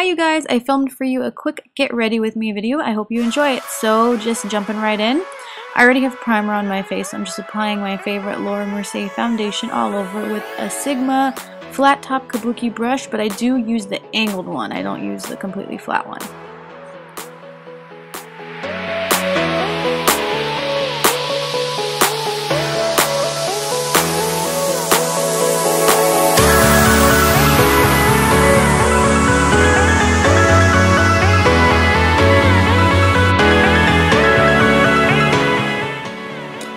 Hi you guys, I filmed for you a quick get ready with me video. I hope you enjoy it. So just jumping right in. I already have primer on my face, so I'm just applying my favorite Laura Mercier foundation all over with a Sigma flat top kabuki brush, but I do use the angled one. I don't use the completely flat one.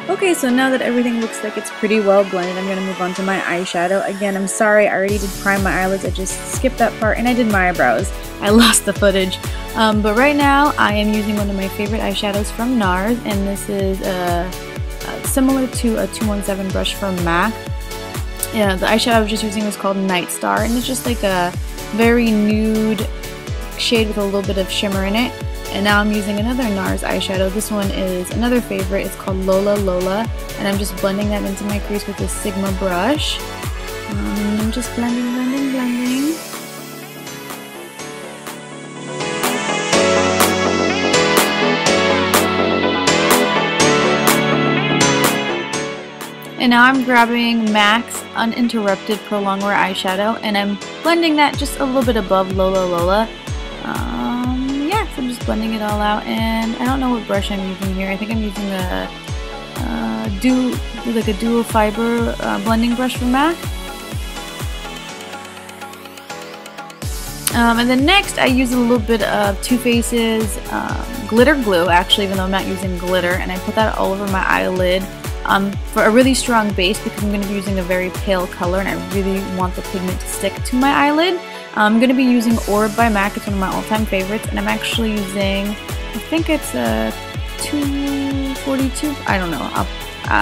Okay, so now that everything looks like it's pretty well blended, I'm going to move on to my eyeshadow. Again, I'm sorry, I already did prime my eyelids, I just skipped that part, and I did my eyebrows. I lost the footage. But right now, I am using one of my favorite eyeshadows from NARS, and this is similar to a 217 brush from MAC. Yeah, the eyeshadow I was just using was called Night Star, and it's just like a very nude shade with a little bit of shimmer in it. And now I'm using another NARS eyeshadow. This one is another favorite. It's called Lola Lola. And I'm just blending that into my crease with this Sigma brush. And I'm just blending. And now I'm grabbing MAC's Uninterrupted Prolong Wear eyeshadow. And I'm blending that just a little bit above Lola Lola. So I'm just blending it all out, and I don't know what brush I'm using here. I think I'm using a dual fiber blending brush from MAC. And then next I use a little bit of Too Faced's glitter glue, actually, even though I'm not using glitter, and I put that all over my eyelid for a really strong base because I'm going to be using a very pale color and I really want the pigment to stick to my eyelid. I'm going to be using Orb by MAC. It's one of my all-time favorites, and I'm actually using, I think it's a 242, I don't know.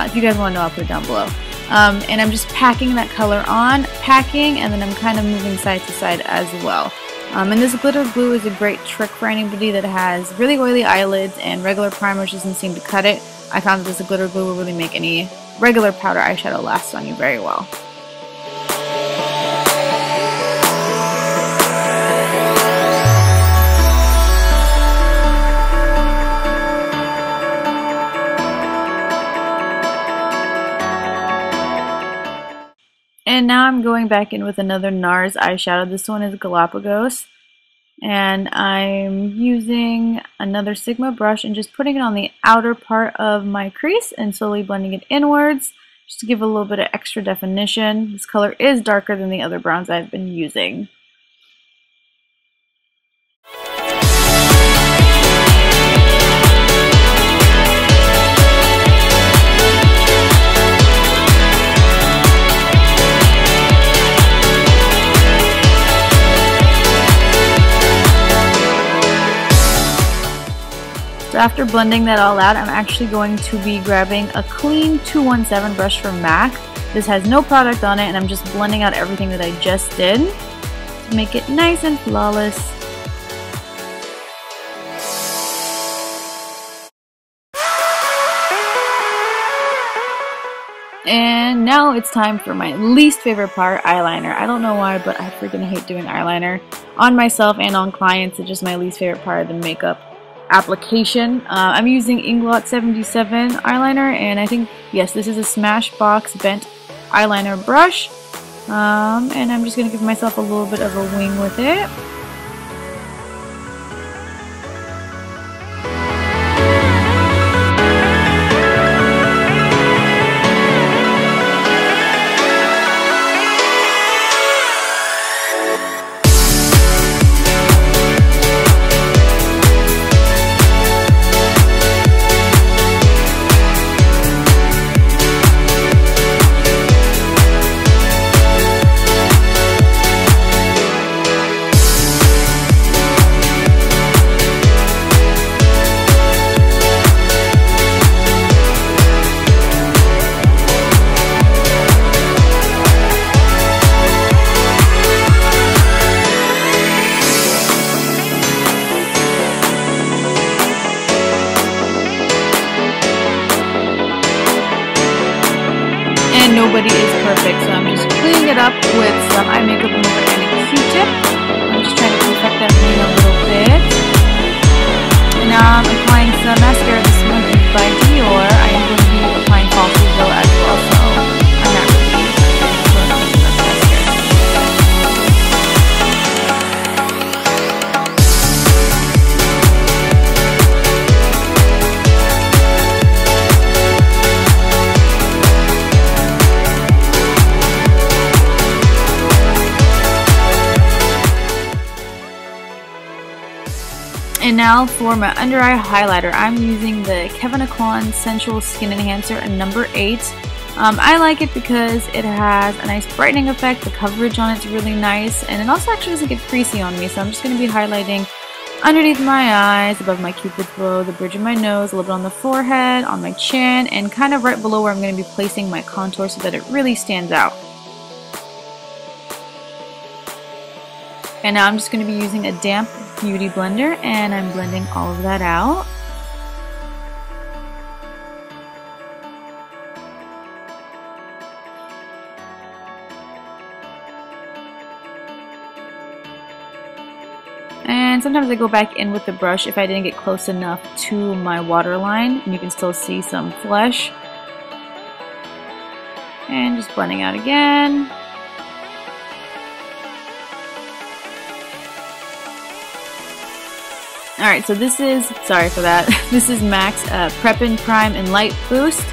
If you guys want to know, I'll put it down below. And I'm just packing that color on, and then I'm kind of moving side to side as well. And this glitter glue is a great trick for anybody that has really oily eyelids and regular primers doesn't seem to cut it. I found that this glitter glue will really make any regular powder eyeshadow last on you very well. And now I'm going back in with another NARS eyeshadow. This one is Galapagos. And I'm using another Sigma brush and just putting it on the outer part of my crease and slowly blending it inwards just to give a little bit of extra definition. This color is darker than the other browns I've been using. So after blending that all out, I'm actually going to be grabbing a clean 217 brush from MAC. This has no product on it, and I'm just blending out everything that I just did to make it nice and flawless. And now it's time for my least favorite part, eyeliner. I don't know why, but I freaking hate doing eyeliner on myself and on clients. It's just my least favorite part of the makeup application. I'm using Inglot 77 eyeliner, and I think, yes, this is a Smashbox bent eyeliner brush, and I'm just going to give myself a little bit of a wing with it. Nobody is perfect, so I'm just cleaning it up with some eye makeup remover and a Q-tip. I'm just trying to perfect that And now for my under eye highlighter, I'm using the Kevin Aucoin Sensual Skin Enhancer in number 8. I like it because it has a nice brightening effect, the coverage on it's really nice, and it also actually doesn't get creasy on me, so I'm just going to be highlighting underneath my eyes, above my cupid's bow, the bridge of my nose, a little bit on the forehead, on my chin, and kind of right below where I'm going to be placing my contour so that it really stands out. And now I'm just going to be using a damp beauty blender, and I'm blending all of that out. And sometimes I go back in with the brush if I didn't get close enough to my waterline, and you can still see some flesh. And just blending out again. Alright, so this is, sorry for that, this is MAC's Prep and Prime and Light Boost.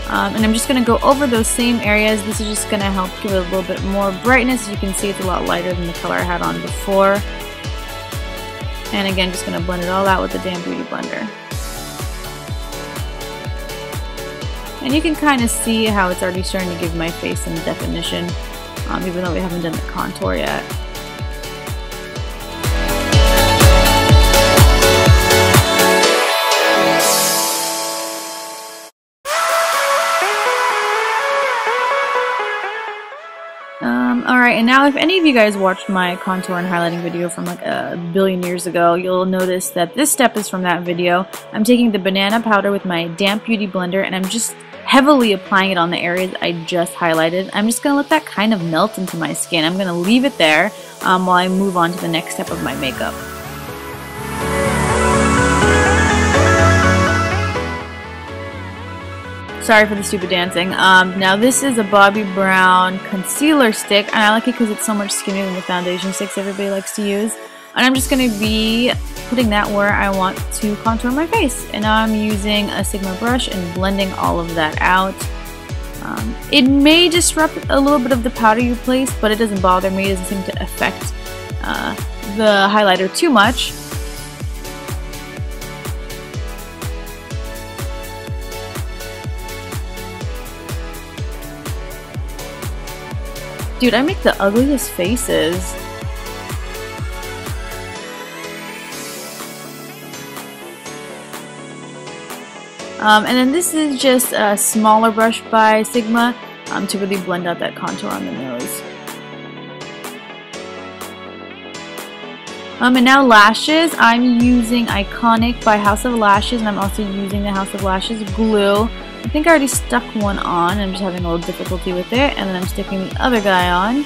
And I'm just going to go over those same areas. This is just going to help give it a little bit more brightness. As you can see, it's a lot lighter than the color I had on before. And again, just going to blend it all out with the damp beauty blender. And you can kind of see how it's already starting to give my face some definition, even though we haven't done the contour yet. Alright, and now if any of you guys watched my contour and highlighting video from like a billion years ago, you'll notice that this step is from that video. I'm taking the banana powder with my damp beauty blender, and I'm just heavily applying it on the areas I just highlighted. I'm just going to let that kind of melt into my skin. I'm going to leave it there while I move on to the next step of my makeup. Sorry for the stupid dancing. Now this is a Bobbi Brown concealer stick, and I like it because it's so much skinnier than the foundation sticks everybody likes to use. And I'm just going to be putting that where I want to contour my face. And now I'm using a Sigma brush and blending all of that out. It may disrupt a little bit of the powder you place, but it doesn't bother me. It doesn't seem to affect the highlighter too much. Dude, I make the ugliest faces. And then this is just a smaller brush by Sigma to really blend out that contour on the nose. And now lashes. I'm using Iconic by House of Lashes, and I'm also using the House of Lashes glue. I think I already stuck one on. I'm just having a little difficulty with it. And then I'm sticking the other guy on.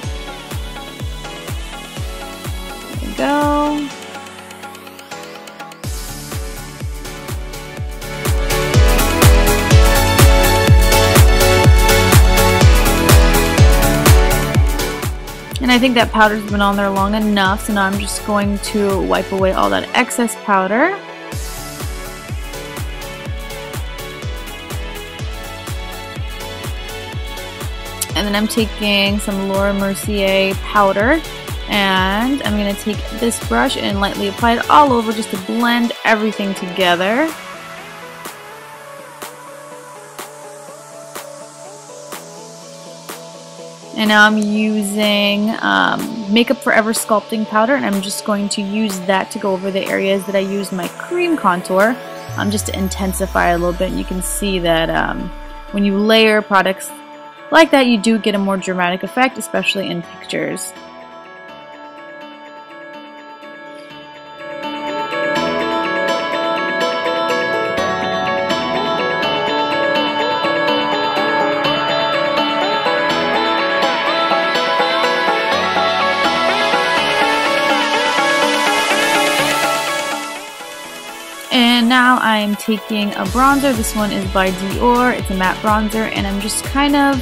There we go. And I think that powder's been on there long enough, so now I'm just going to wipe away all that excess powder. And then I'm taking some Laura Mercier powder, and I'm going to take this brush and lightly apply it all over just to blend everything together. And now I'm using Makeup Forever Sculpting Powder, and I'm just going to use that to go over the areas that I used my cream contour, just to intensify a little bit. And you can see that when you layer products like that, you do get a more dramatic effect, especially in pictures. And now I'm taking a bronzer. This one is by Dior. It's a matte bronzer, and I'm just kind of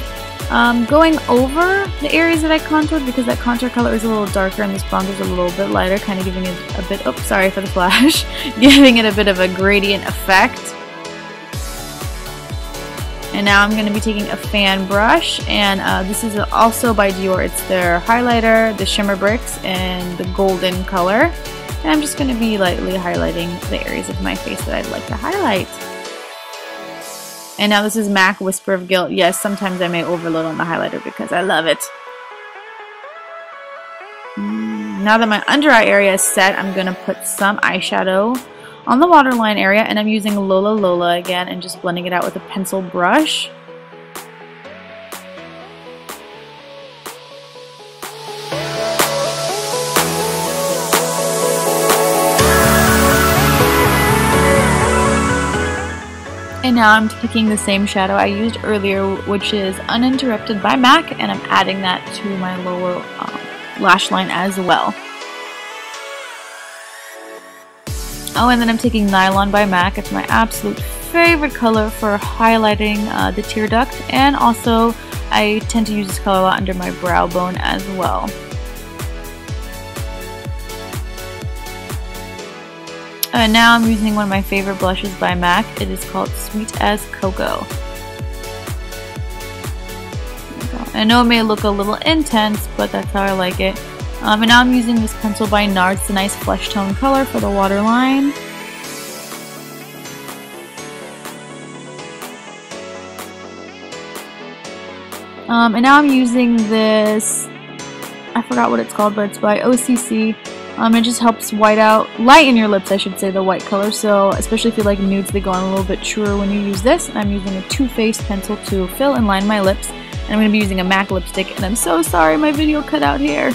going over the areas that I contoured because that contour color is a little darker and this bronzer is a little bit lighter, kind of giving it a bit, oops, sorry for the flash, giving it a bit of a gradient effect. And now I'm going to be taking a fan brush, and this is also by Dior. It's their highlighter, the Shimmer Bricks, and the golden color. And And I'm just going to be lightly highlighting the areas of my face that I'd like to highlight. And now this is MAC Whisper of Guilt. Yes, sometimes I may overload on the highlighter because I love it. Now that my under eye area is set, I'm going to put some eyeshadow on the waterline area, and I'm using Lola Lola again and just blending it out with a pencil brush. And now I'm taking the same shadow I used earlier, which is Uninterrupted by MAC, and I'm adding that to my lower lash line as well. Oh, and then I'm taking Nylon by MAC. It's my absolute favorite color for highlighting the tear duct, and also I tend to use this color a lot under my brow bone as well. And now I'm using one of my favorite blushes by MAC. It is called Sweet as Cocoa. I know it may look a little intense, but that's how I like it. And now I'm using this pencil by NARS. It's a nice flesh tone color for the waterline. And now I'm using this, I forgot what it's called, but it's by OCC. It just helps lighten your lips, I should say, the white color. So especially if you like nudes, they go on a little bit truer when you use this. And I'm using a Too Faced pencil to fill and line my lips. And I'm going to be using a MAC lipstick. And I'm so sorry my video cut out here.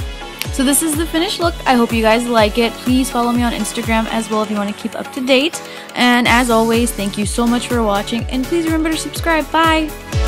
So this is the finished look. I hope you guys like it. Please follow me on Instagram as well if you want to keep up to date. And as always, thank you so much for watching. And please remember to subscribe. Bye!